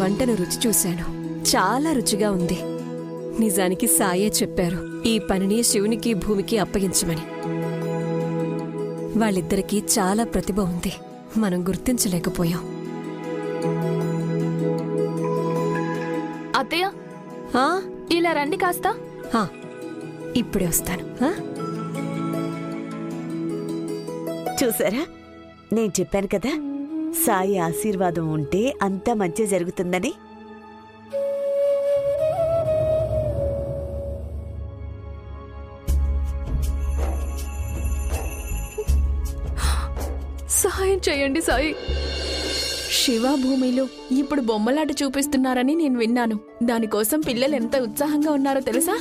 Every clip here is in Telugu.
వంటను రుచి చూశాను. చాలా రుచిగా ఉంది. నిజానికి సాయే చెప్పారు ఈ పనిని శివునికి భూమికి అప్పగించమని. వాళ్ళిద్దరికీ చాలా ప్రతిభ ఉంది, మనం గుర్తించలేకపోయాం. అత్తయ్య, ఇలా రండి కాస్త. ఇప్పుడే వస్తాను. చూసారా, నేను చెప్పాను కదా, సాయి ఆశీర్వాదం ఉంటే అంతా మంచి జరుగుతుందని. సహాయం చేయండి సాయి. శివ భూమిలో ఇప్పుడు బొమ్మలాట చూపిస్తున్నారని నేను విన్నాను. దానికోసం పిల్లలు ఎంత ఉత్సాహంగా ఉన్నారో తెలుసా?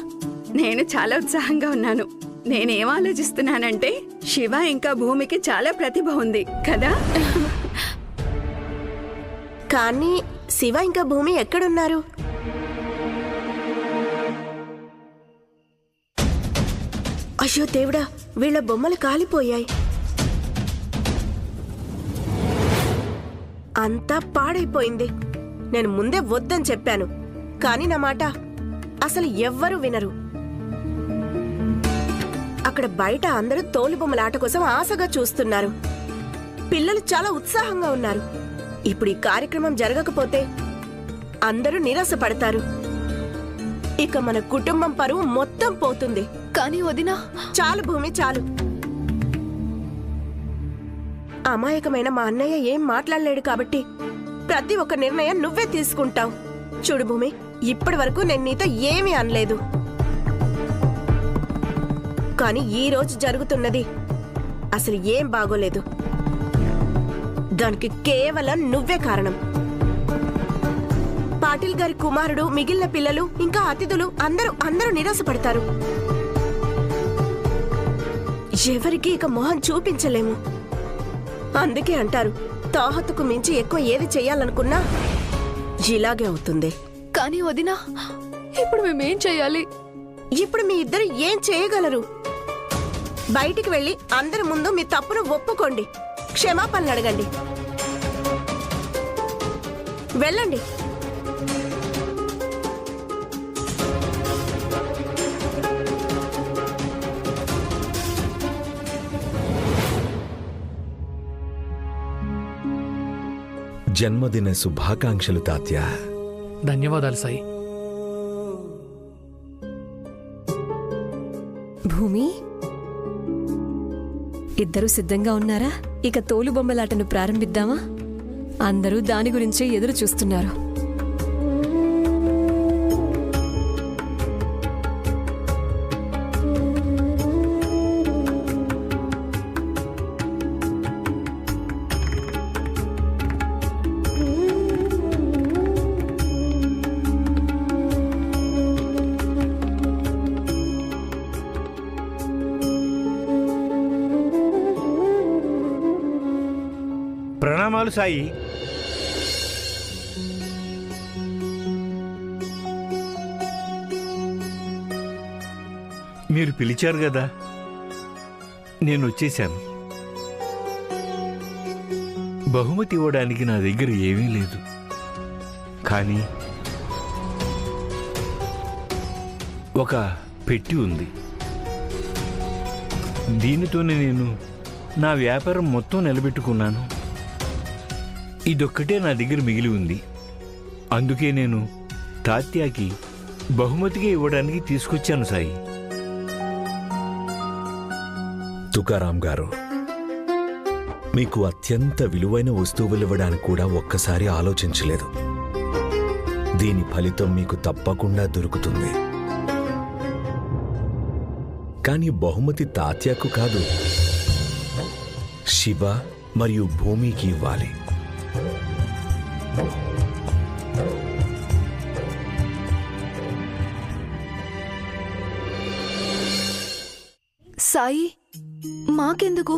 నేను చాలా ఉత్సాహంగా ఉన్నాను. నేనేం ఆలోచిస్తున్నానంటే, శివ ఇంకా భూమికి చాలా ప్రతిభ ఉంది కదా. కానీ శివ ఇంకా భూమి ఎక్కడున్నారు? అయ్యో దేవుడా, వీళ్ళ బొమ్మలు కాలిపోయాయి. అంతా పాడైపోయింది. నేను ముందే వద్దని చెప్పాను, కానీ నా మాట అసలు ఎవ్వరూ వినరు. అక్కడ బయట అందరూ తోలుబొమ్మలాట కోసం ఆశగా చూస్తున్నారు. పిల్లలు చాలా ఉత్సాహంగా ఉన్నారు. ఇప్పుడు ఈ కార్యక్రమం జరగకపోతే అందరూ నిరాశపడతారు. ఇక మన కుటుంబం పరువు మొత్తం పోతుంది. కానీ వదినా, చాలు భూమి, చాలు. అమాయకమైన మా అన్నయ్య ఏం మాట్లాడలేడు కాబట్టి ప్రతి ఒక్క నిర్ణయం నువ్వే తీసుకుంటావు. చూడు భూమి, ఇప్పటి వరకు నేను నీతో ఏమీ అనలేదు, కానీ ఈ రోజు జరుగుతున్నది అసలు ఏం బాగోలేదు. దానికి కేవలం నువ్వే కారణం. పాటిల్ గారి కుమారుడు, మిగిలిన పిల్లలు, ఇంకా అతిథులు అందరూ నిరాశపడతారు. ఎవరికి ఇక మొహం చూపించలేము. అందుకే అంటారు, తాహతుకు మించి ఎక్కువ ఏది చెయ్యాలనుకున్నా ఇలాగే అవుతుంది. కానీ వదినా, ఇప్పుడు మేమేం చెయ్యాలి? ఇప్పుడు మీ ఇద్దరు ఏం చేయగలరు? బయటికి వెళ్ళి అందరి ముందు మీ తప్పును ఒప్పుకోండి, క్షమాపణలు అడగండి. వెళ్ళండి. జన్మదిన శుభాకాంక్షలు తాత్య. ధన్యవాదాలు సాయి. భూమి, ఇద్దరూ సిద్ధంగా ఉన్నారా? ఇక తోలుబొమ్మలాటను ప్రారంభిద్దామా? అందరూ దాని గురించే ఎదురు చూస్తున్నారు. ప్రణామాలు సాయి. మీరు పిలిచారు కదా, నేను వచ్చేశాను. బహుమతి ఇవ్వడానికి నా దగ్గర ఏమీ లేదు, కానీ ఒక పెట్టి ఉంది. దీనితోనే నేను నా వ్యాపారం మొత్తం నిలబెట్టుకున్నాను. ఇదొక్కటే నా దగ్గర మిగిలి ఉంది. అందుకే నేను తాత్యాకి బహుమతిగా ఇవ్వడానికి తీసుకొచ్చాను సాయి. తుకారాం గారు, మీకు అత్యంత విలువైన వస్తువులు ఇవ్వడానికి కూడా ఒక్కసారి ఆలోచించలేదు. దీని ఫలితం మీకు తప్పకుండా దొరుకుతుంది. కానీ బహుమతి తాత్యాకు కాదు, శివ మరియు భూమికి ఇవ్వాలి. సాయి, మాకెందుకు?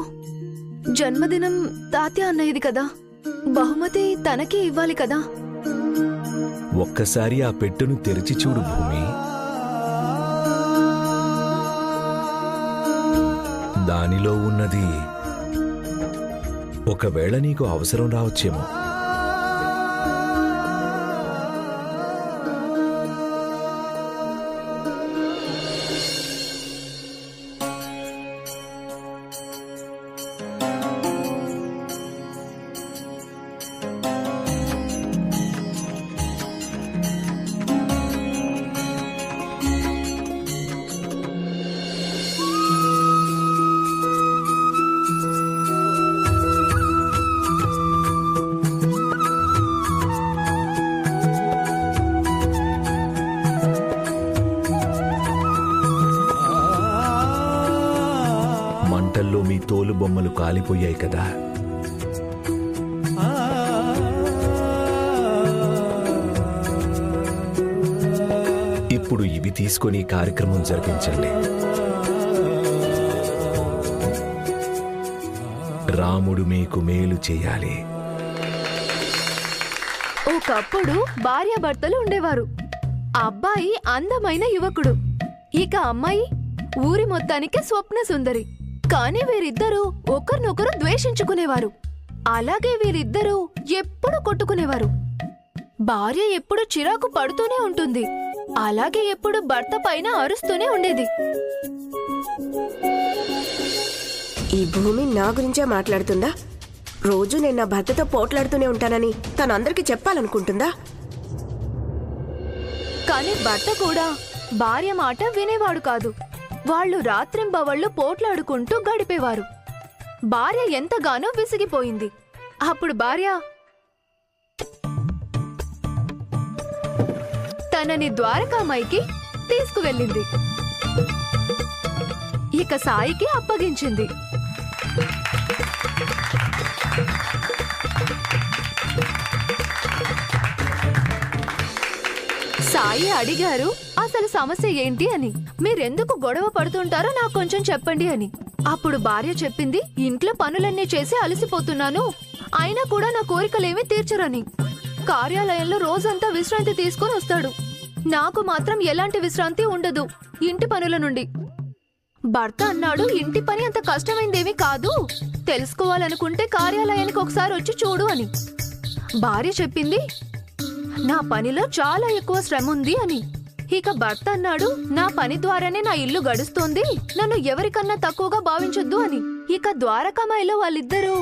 జన్మదినం తాత్య అన్నయ్యది కదా, బహుమతి తనకే ఇవ్వాలి కదా. ఒక్కసారి ఆ పెట్టును తెరిచి చూడు భూమి. దానిలో ఉన్నది ఒకవేళ నీకు అవసరం రావచ్చేమో. మంటల్లో మీ తోలుబొమ్మలు కాలిపోయాయి కదా. ఇప్పుడు ఇవి తీసుకొని కార్యక్రమం జరిపించండి. రాముడు మీకు మేలు చేయాలి. ఒకప్పుడు భార్యాభర్తలు ఉండేవారు. అబ్బాయి అందమైన యువకుడు, ఇక అమ్మాయి ఊరి మొత్తానికి స్వప్న సుందరి. కానీ వీరిద్దరూ ఒకరినొకరు ద్వేషించుకునేవారు. అలాగే వీరిద్దరూ ఎప్పుడు కొట్టుకునేవారు. భార్య ఎప్పుడు చిరాకు పడుతూనే ఉంటుంది, అలాగే ఎప్పుడు భర్త పైన అరుస్తూనే ఉండేది. ఈ భూమి నా గురించే మాట్లాడుతుందా? రోజు నేను నా భర్తతో పోట్లాడుతూనే ఉంటానని తను అందరికీ చెప్పాలనుకుంటుందా? కానీ భర్త కూడా భార్య మాట వినేవాడు కాదు. వాళ్ళు రాత్రింబవళ్ళు పోట్లాడుకుంటూ గడిపేవారు. భార్య ఎంతగానో విసిగిపోయింది. అప్పుడు భార్య తనని ద్వారకామాయికి తీసుకువెళ్ళింది. ఇక సాయికి అప్పగించింది. సాయి అడిగారు అసలు సమస్య ఏంటి అని. మీరెందుకు గొడవ పడుతుంటారో నాకు కొంచెం చెప్పండి అని. అప్పుడు భార్య చెప్పింది, ఇంట్లో పనులన్నీ చేసి అలసిపోతున్నాను, అయినా కూడా నా కోరికలేమీ తీర్చరని. కార్యాలయంలో రోజంతా విశ్రాంతి తీసుకొని వస్తాడు, నాకు మాత్రం ఎలాంటి విశ్రాంతి ఉండదు ఇంటి పనుల నుండి. భర్త అన్నాడు, ఇంటి పని అంత కష్టమైందేమీ కాదు, తెలుసుకోవాలనుకుంటే కార్యాలయానికి ఒకసారి వచ్చి చూడు అని. భార్య చెప్పింది, నా పనిలో చాలా ఎక్కువ శ్రమ ఉంది అని. ఇక భర్త అన్నాడు, నా పని ద్వారానే నా ఇల్లు గడుస్తోంది, నన్ను ఎవరికన్నా తక్కువగా భావించొద్దు అని. ఇక ద్వారకామాయిలో వాళ్ళిద్దరూ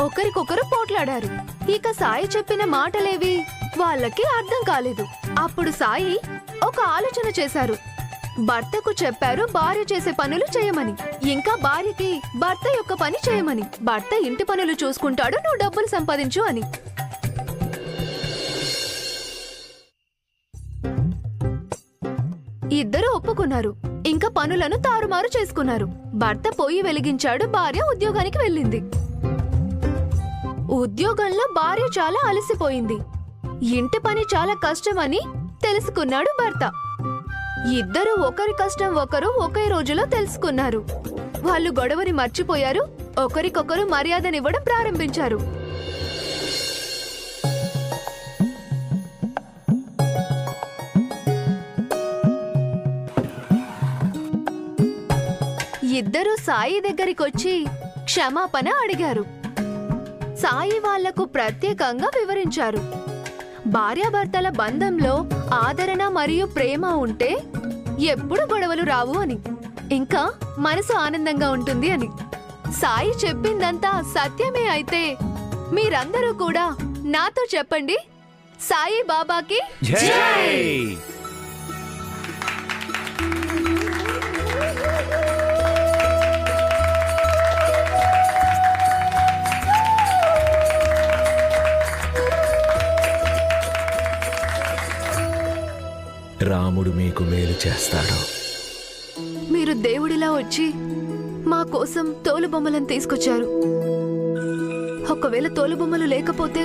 ఒకరికొకరు పోట్లాడారు. ఇక సాయి చెప్పిన మాటలేవి వాళ్ళకి అర్థం కాలేదు. అప్పుడు సాయి ఒక ఆలోచన చేశారు. భర్తకు చెప్పారు భార్య చేసే పనులు చేయమని, ఇంకా భార్యకి భర్త యొక్క పని చేయమని. భర్త ఇంటి పనులు చూసుకుంటాడు, నువ్వు డబ్బులు సంపాదించు అని. ఇద్దరు ఒప్పుకున్నారు. ఇంకా పనులను తారుమారు చేసుకున్నారు. భర్త పొయ్యి వెలిగించాడు, భార్య ఉద్యోగానికి వెళ్ళింది. ఉద్యోగంలో భార్య చాలా అలసిపోయింది. ఇంటి పని చాలా కష్టమని తెలుసుకున్నాడు భర్త. ఇద్దరు ఒకరి కష్టం ఒకరు ఒకే రోజులో తెలుసుకున్నారు. వాళ్ళు గొడవని మర్చిపోయారు, ఒకరికొకరు మర్యాదనివ్వడం ప్రారంభించారు. ఇద్దరు సాయి దగ్గరికొచ్చి క్షమాపణ అడిగారు. సాయి వాళ్లకు ప్రత్యేకంగా వివరించారు, భార్యాభర్తల బంధంలో ఆదరణ మరియు ప్రేమ ఉంటే ఎప్పుడు గొడవలు రావు అని, ఇంకా మనసు ఆనందంగా ఉంటుంది అని. సాయి చెప్పిందంతా సత్యమే అయితే మీరందరూ కూడా నాతో చెప్పండి, సాయి బాబాకి జై! రాముడు మీకు మేలు చేస్తాడు. మీరు దేవుడిలా వచ్చి మా కోసం తోలుబొమ్మలను తీసుకొచ్చారు. ఒకవేళ తోలుబొమ్మలు లేకపోతే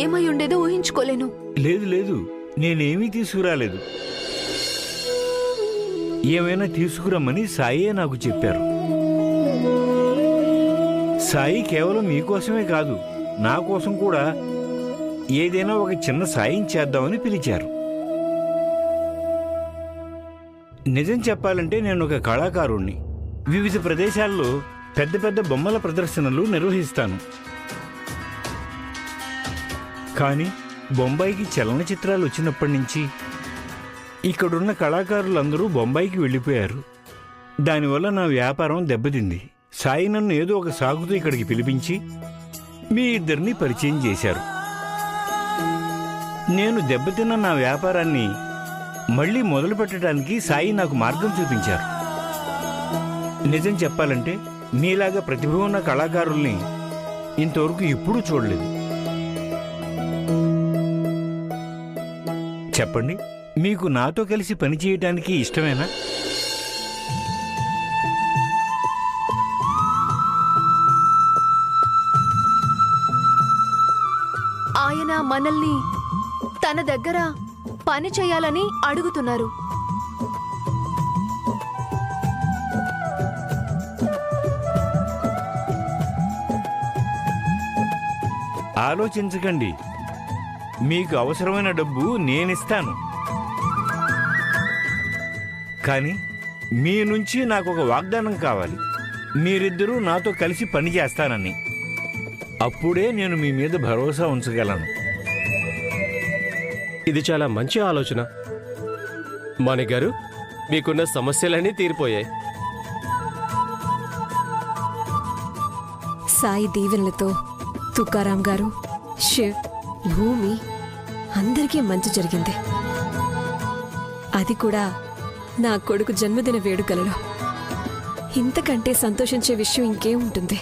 ఏమై ఉండేదో ఊహించుకోలేను. లేదు లేదు, నేనేమీ తీసుకురాలేదు. ఏమైనా తీసుకురమ్మని సాయే నాకు చెప్పారు. సాయి కేవలం మీకోసమే కాదు, నా కోసం కూడా ఏదైనా ఒక చిన్న సాయం చేద్దామని పిలిచారు. నిజం చెప్పాలంటే నేను ఒక కళాకారుణ్ణి. వివిధ ప్రదేశాల్లో పెద్ద పెద్ద బొమ్మల ప్రదర్శనలు నిర్వహిస్తాను. కానీ బొంబాయికి చలనచిత్రాలు వచ్చినప్పటి నుంచి ఇక్కడున్న కళాకారులందరూ బొంబాయికి వెళ్ళిపోయారు. దానివల్ల నా వ్యాపారం దెబ్బతింది. సాయి నన్ను ఏదో ఒక సాగుతో ఇక్కడికి పిలిపించి మీ ఇద్దరిని పరిచయం చేశారు. నేను దెబ్బతిన్న నా వ్యాపారాన్ని మళ్ళీ మొదలు పెట్టడానికి సాయి నాకు మార్గం చూపించారు. నిజం చెప్పాలంటే మీలాగా ప్రతిభ ఉన్న కళాకారుల్ని ఇంతవరకు ఎప్పుడూ చూడలేదు. చెప్పండి, మీకు నాతో కలిసి పనిచేయటానికి ఇష్టమేనా? మనల్ని తన దగ్గర పని చేయాలని అడుగుతున్నారు. ఆలోచించకండి, మీకు అవసరమైన డబ్బు నేనిస్తాను. కానీ మీ నుంచి నాకు ఒక వాగ్దానం కావాలి. మీరిద్దరూ నాతో కలిసి పని చేస్తానని. అప్పుడే నేను మీ మీద భరోసా ఉంచగలను. ఇది చాలా మంచి ఆలోచన. మాణిక్ గారు, మీకున్న సమస్యలన్నీ తీరిపోయాయి. సాయి దీవెనలతో తుకారాం గారు, శివ్, భూమి అందరికీ మంచి జరిగింది. అది కూడా నా కొడుకు జన్మదిన వేడుకలలో. ఇంతకంటే సంతోషించే విషయం ఇంకేముంటుంది?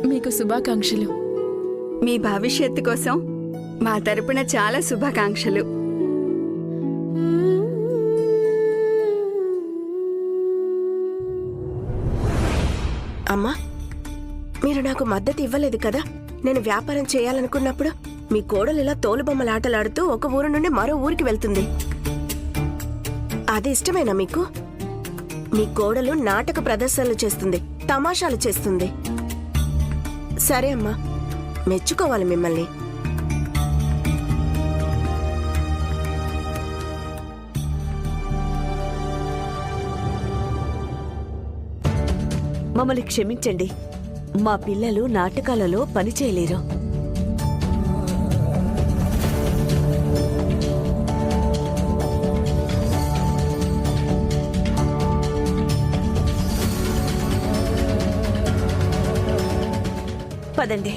మీకు శుభాకాంక్షలు. మీ భవిష్యత్తు కోసం మా తరపున చాలా శుభాకాంక్షలు. అమ్మా, మీరు నాకు మద్దతు ఇవ్వలేదు కదా నేను వ్యాపారం చేయాలనుకున్నప్పుడు. మీ కోడలు ఇలా తోలుబొమ్మలాటలాడుతూ ఒక ఊరు నుండి మరో ఊరికి వెళ్తుంది. అది ఇష్టమేనా మీకు? మీ కోడలు నాటక ప్రదర్శనలు చేస్తుంది, తమాషాలు చేస్తుంది. సరే అమ్మా, మెచ్చుకోవాలి మిమ్మల్ని. మమ్మల్ని క్షమించండి. మా పిల్లలు నాటకాలలో పని చేయలేరు. పదండి.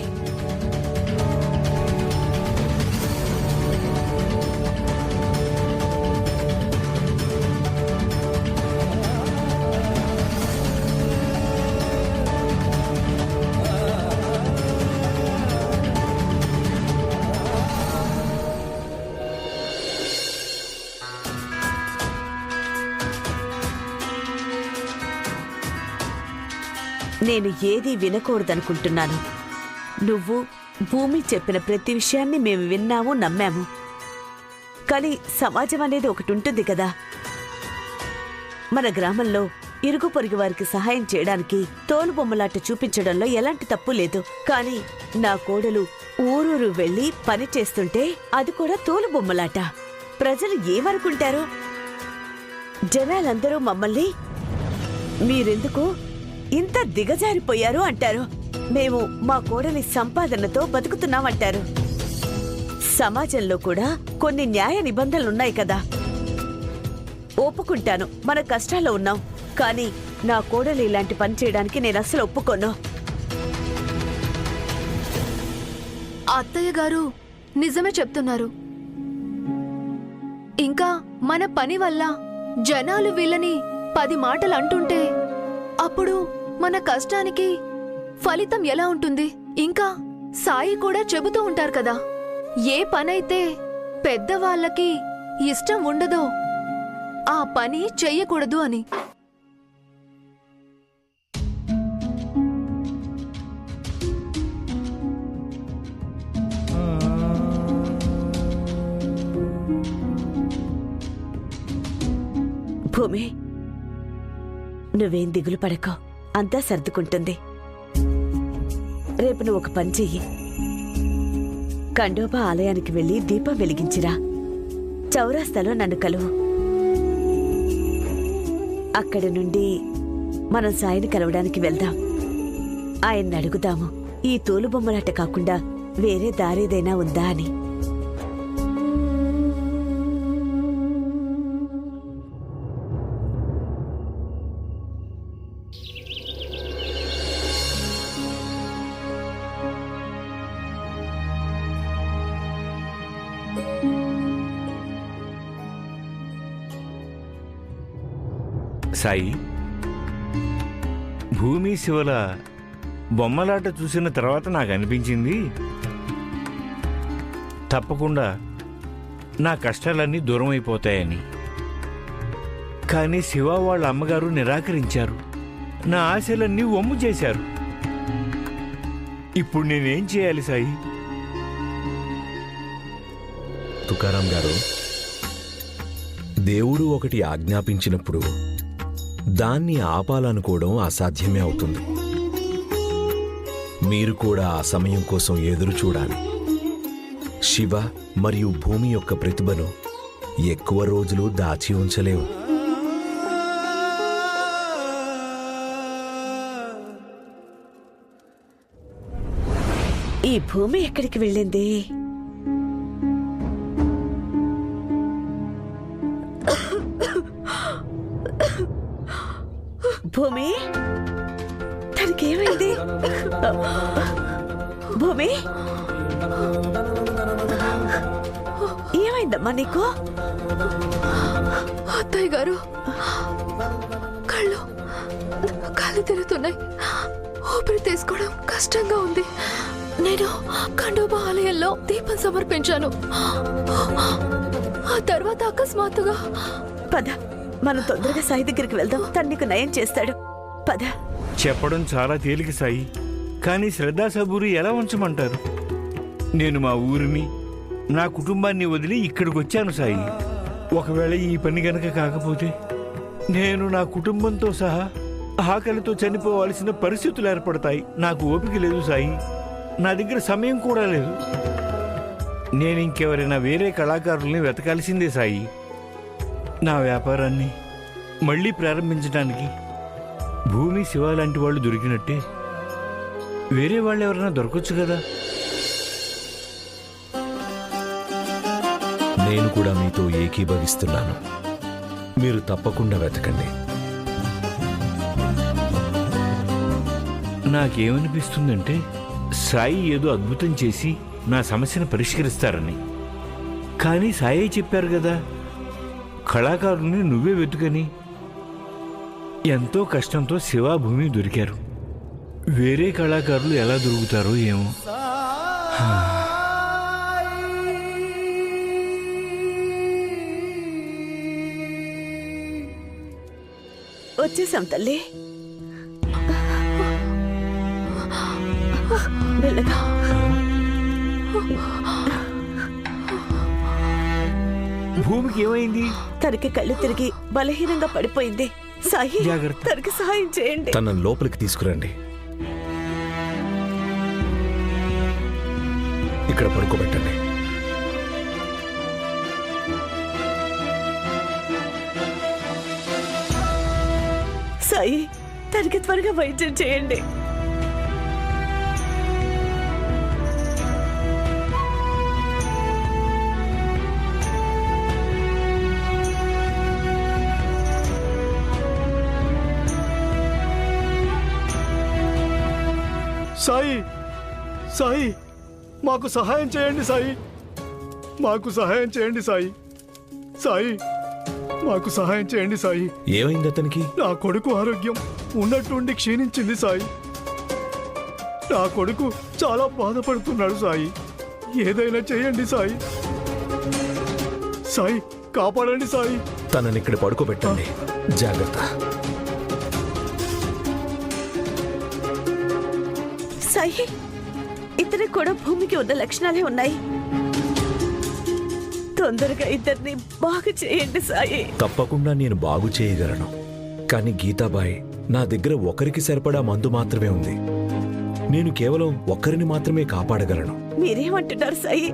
నేను ఏదీ వినకూడదనుకుంటున్నాను. నువ్వు, భూమి చెప్పిన ప్రతి విషయాన్ని మేము విన్నాము, నమ్మాము. కానీ సమాజం అనేది ఒకటి ఉంటుంది కదా. మన గ్రామంలో ఇరుగు పొరుగు వారికి సహాయం చేయడానికి తోలుబొమ్మలాట చూపించడంలో ఎలాంటి తప్పు లేదు. కానీ నా కోడలు ఊరూరు వెళ్లి పని చేస్తుంటే అది కూడా తోలుబొమ్మలాట. ప్రజలు ఏమనుకుంటారు? జనాలందరూ మమ్మల్ని మీరెందుకు ఇంత దిగజారిపోయారు అంటారు. మేము మా కోడలి సంపాదనతో బతుకుతున్నామంటారు. సమాజంలో కూడా కొన్ని న్యాయ నిబంధనలున్నాయి కదా. ఒప్పుకుంటాను, మన కష్టాల్లో ఉన్నాం. కానీ నా కోడలి ఇలాంటి పని చేయడానికి నేను అస్సలు ఒప్పుకోను. అత్తయ్య గారు నిజమే చెప్తున్నారు. ఇంకా మన పని వల్ల జనాలు వీళ్ళని 10 మాటలు అంటుంటే అప్పుడు మన కష్టానికి ఫలితం ఎలా ఉంటుంది? ఇంకా సాయి కూడా చెబుతూ ఉంటారు కదా, ఏ పనైతే పెద్దవాళ్ళకి ఇష్టం ఉండదో ఆ పని చెయ్యకూడదు అని. భూమి, నువ్వేం దిగులు పడకో, అంతా సర్దుకుంటుంది. రేపు నువ్వు ఒక పని చెయ్యి. ఖండోబా ఆలయానికి వెళ్లి దీపం వెలిగించిరా. చౌరాస్తాలో నన్ను కలువు. అక్కడి నుండి మనం సాయిని కలవడానికి వెళ్దాం. ఆయన్ని అడుగుదాము, ఈ తోలుబొమ్మలాట కాకుండా వేరే దారేదైనా ఉందా అని. సాయి, భూమి శివల బొమ్మలాట చూసిన తర్వాత నాకు అనిపించింది తప్పకుండా నా కష్టాలన్నీ దూరం అయిపోతాయని. కానీ శివ వాళ్ళ అమ్మగారు నిరాకరించారు. నా ఆశలన్నీ వమ్ము చేశారు. ఇప్పుడు నేనేం చేయాలి సాయి? తుకారాం గారు, దేవుడు ఒకటి ఆజ్ఞాపించినప్పుడు దాన్ని ఆపాలనుకోవడం అసాధ్యమే అవుతుంది. మీరు కూడా ఆ సమయం కోసం ఎదురు చూడాలి. శివ మరియు భూమి యొక్క ప్రతిభను ఎక్కువ రోజులు దాచి ఉంచలేవు. ఈ భూమి ఎక్కడికి వెళ్ళింది? భూమి, తనకేమైంది? భూమి, ఏమైందమ్మా నీకు? అత్తయ్య గారు, కళ్ళు తిరుగుతున్నాయి. ఊపిరి తీసుకోవడం కష్టంగా ఉంది. నేను ఖండోబా ఆలయంలో దీపం సమర్పించాను. ఆ తర్వాత అకస్మాత్తుగా పద, మనం తొందరగా సాయి దగ్గరికి వెళ్దాం. తను నీకు నయం చేస్తాడు. పద. చెప్పడం చాలా తేలిక సాయి, కానీ శ్రద్ధాసబూరి ఎలా ఉంచమంటారు? నేను మా ఊరిని, నా కుటుంబాన్ని వదిలి ఇక్కడికి వచ్చాను సాయి. ఒకవేళ ఈ పని గనక కాకపోతే నేను నా కుటుంబంతో సహా ఆకలితో చనిపోవాల్సిన పరిస్థితులు ఏర్పడతాయి. నాకు ఓపిక లేదు సాయి, నా దగ్గర సమయం కూడా లేదు. నేను ఇంకెవరైనా వేరే కళాకారుల్ని వెతకాల్సిందే సాయి. నా వ్యాపారాన్ని మళ్ళీ ప్రారంభించడానికి భూమి, శివ లాంటి వాళ్ళు దొరికినట్టే వేరే వాళ్ళు ఎవరైనా దొరకచ్చు కదా. నేను కూడా మీతో ఏకీభవిస్తున్నాను. మీరు తప్పకుండా వెతకండి. నాకేమనిపిస్తుందంటే సాయి ఏదో అద్భుతం చేసి నా సమస్యను పరిష్కరిస్తారని. కానీ సాయి చెప్పారు కదా, కళాకారుల్ని నువ్వే వెతుకని. ఎంతో కష్టంతో శివ, భూమి దొరికారు. వేరే కళాకారులు ఎలా దొరుకుతారో ఏమో. వచ్చేసాం తల్లి. వెళ్ళగా. భూమికి ఏమైంది? తనకి కళ్ళు తిరిగి బలహీనంగా పడిపోయింది. సాయి, జాగ్రత్త. తనకి సహాయం చేయండి. తనను లోపలికి తీసుకురండి. ఇక్కడ పడుకోబెట్టండి. సాయి, తనకి త్వరగా వైద్యం చేయండి. సాయి, సాయి, మాకు సహాయం చేయండి సాయి. మాకు సహాయం చేయండి సాయి. సాయి, మాకు సహాయం చేయండి సాయి. ఏమైంది అతనికి? నా కొడుకు ఆరోగ్యం ఉన్నట్టుండి క్షీణించింది సాయి. నా కొడుకు చాలా బాధపడుతున్నాడు సాయి. ఏదైనా చేయండి సాయి. సాయి, కాపాడండి సాయి. తనని ఇక్కడ పడుకోబెట్టండి. జాగ్రత్త. సాయి, ఇతనికి కూడా భూమికి ఉన్న లక్షణాలే ఉన్నాయి. తొందరగా ఇద్దరిని బాగు చేయండి సాయి. తప్పకుండా నేను బాగు చేయగలను. కానీ గీతాబాయ్, నా దగ్గర ఒకరికి సరిపడా మందు మాత్రమే ఉంది. నేను కేవలం ఒక్కరిని మాత్రమే కాపాడగలను. మీరేమంటున్నారు సాయి?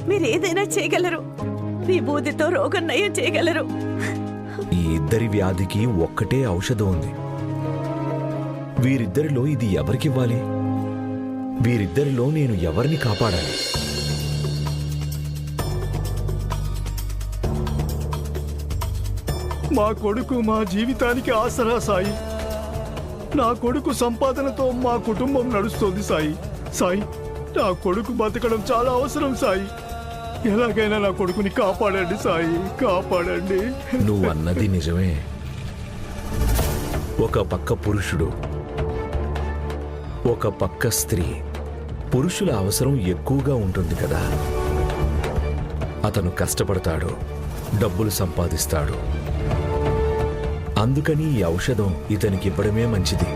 మీరేదైనా చేయగలరు. మీ బూదితో రోగం నయం చేయగలరు. ఈ ఇద్దరి వ్యాధికి ఒక్కటే ఔషధం ఉంది. వీరిద్దరిలో ఇది ఎవరికివ్వాలి? వీరిద్దరిలో నేను ఎవరిని కాపాడాలి? మా కొడుకు మా జీవితానికి ఆసరా సాయి. నా కొడుకు సంపాదనతో మా కుటుంబం నడుస్తోంది సాయి. సాయి, నా కొడుకు బతకడం చాలా అవసరం సాయి. ఎలాగైనా నా కొడుకుని కాపాడండి సాయి, కాపాడండి. నువ్వు అన్నది నిజమే. ఒక పక్క పురుషుడు, ఒక పక్క స్త్రీ. పురుషుల అవసరం ఎక్కువగా ఉంటుంది కదా. అతను కష్టపడతాడు, డబ్బులు సంపాదిస్తాడు. అందుకని ఈ ఔషధం ఇతనికి ఇవ్వడమే మంచిది.